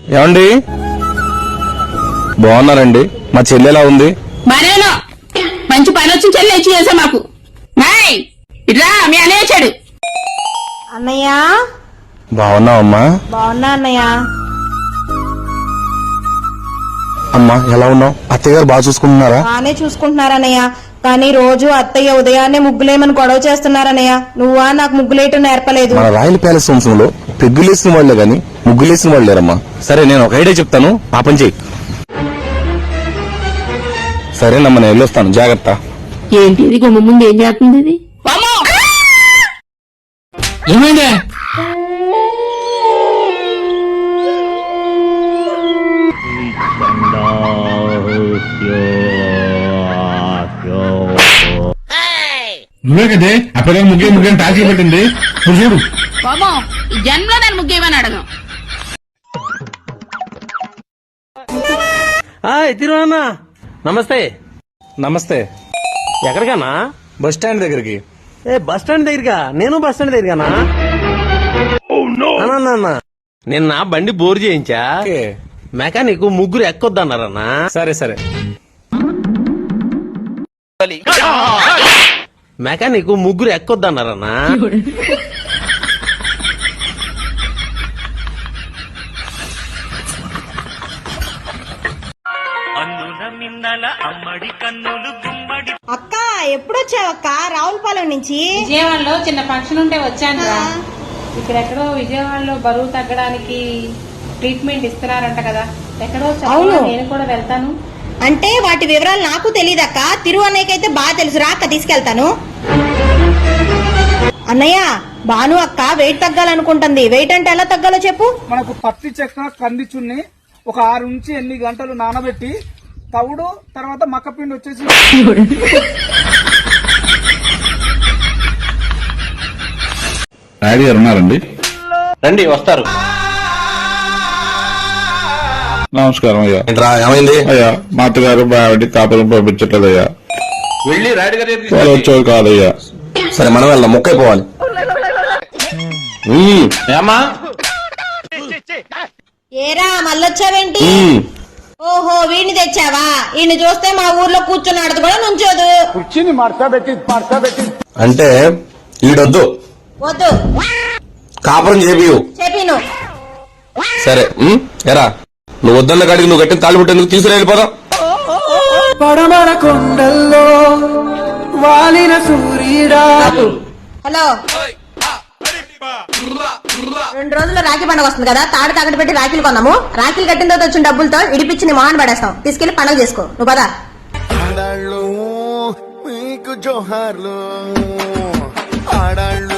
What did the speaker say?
ఏమండి బాగున్నారండి? మా చెల్లి ఎలా ఉంది? మరేనో మంచి పని వచ్చి చెల్లి ఇచ్చి చేసా మాకు. ఇట్లా మీ అన్నయ్య వచ్చాడు. అన్నయ్య బాగున్నావమ్మా? బాగున్నా అన్నయ్య. అమ్మా ఎలా ఉన్నావు? అత్తయ్య గారు బాగా చూసుకుంటున్నారా? బానే చూసుకుంటున్నారన్నయ్య, కానీ రోజు అత్తయ్య ఉదయాన్నే ముగ్గులేమని గొడవ చేస్తున్నారన్నయ్య. నువ్వా నాకు ముగ్గులేయటం నేర్పలేదు. మన రాయల్ ప్యాలెస్ వంశంలో పెగ్గులేసిన వాళ్లే గాని ముగ్గులేసిన వాళ్ళు లేరమ్మా. సరే నేను ఒక ఐడియా చెప్తాను, ఆ పని చెయ్యి. సరేనమ్మా నేను వెళ్ళొస్తాను, జాగ్రత్త. ఏంటి ఇది గుమ్మ ముందు ఏం చేస్తుంది ఇది? ఏమైందే? నువ్వే కదే ఆ పిల్లలు ముగ్గురు టాక్సీ పెట్టింది. ఇప్పుడు చూడు బాబా ఈ జన్మలో నేను ముగ్గేమని అడగను. తిరువన్నా నమస్తే. నమస్తే. ఎక్కడికన్నా? బస్ స్టాండ్ దగ్గరికి. బస్ స్టాండ్ దగ్గరగా? నేను బస్ స్టాండ్ దగ్గరనా? అన్నా నిన్న బండి బోర్ చేయించా, మెకానిక్ ముగ్గురు ఎక్కొద్దన్నారన్నా. సరే సరే. మెకానిక్ ముగ్గురు ఎక్కొద్దన్నారన్నా. అక్క ఎప్పుడొచ్చావక్క? రావులపాలెం నుంచి. విజయవాడలో చిన్న ఫంక్షన్ ఉంటే వచ్చాను రా. ఇక్కడెక్కడో విజయవాడలో బరువు తగ్గడానికి ట్రీట్మెంట్ ఇస్తున్నారంట కదా, ఎక్కడో అవును. నేను కూడా వెళ్తాను. అంటే వాటి వివరాలు నాకు తెలియదక్క, తిరు అన్నయ్యకైతే బాగా తెలుసు. రా అక్క తీసుకెళ్తాను. అన్నయ్య భాను అక్క వెయిట్ తగ్గాలనుకుంటుంది. వెయిట్ అంటే ఎలా తగ్గాలో చెప్పు. మనకు పత్తి చెక్క, కంది చున్ని ఒక 6 నుంచి 8 గంటలు నానబెట్టి తవుడు, తర్వాత మక్కపిండి వచ్చేసి డాడీ గారు ఉన్నారండి? రండి వస్తారు. నమస్కారం అయ్యా. ఏంట్రా ఏమైంది? అయ్యా మా అత్తగారు బాబడి కాపురం పంపించట్లేదయ్యా. వెళ్ళి రాయుడు గారి వాళ్ళు వచ్చేది కాదయ్యా. సరే మనం వెళ్దాం, మొక్కైపోవాలి. ఏమా ఏరా మళ్ళొచ్చావేంటి? ఓహో వీడిని తెచ్చావా? ఈయన చూస్తే మా ఊర్లో కూర్చున్నాడు కూడా నుంచోదు. అంటే ఈడొద్దు, వద్దు కాపురం చేపియు. చెప్పిను. సరే ఎరా నువ్వు వద్దన్న కాడికి నువ్వు గట్టిన తాళి పుట్టేందుకు తీసుకుని వెళ్ళిపోదా. పడమర కొండల్లో వాలిన సూర్యుడా. హలో, 2 రోజుల్లో రాఖీ పండుగ వస్తుంది కదా, తాడు తాకట్టు పెట్టి రాఖీలు కొన్నాము. రాఖీలు కట్టిన తర్వాత వచ్చిన డబ్బులతో ఇడిపించి నీ మొహాన్ని పడేస్తాం. తీసుకెళ్లి పండుగ చేసుకో. నువ్వు పదా. మీకు జోహార్లు ఆడాళ్ళు.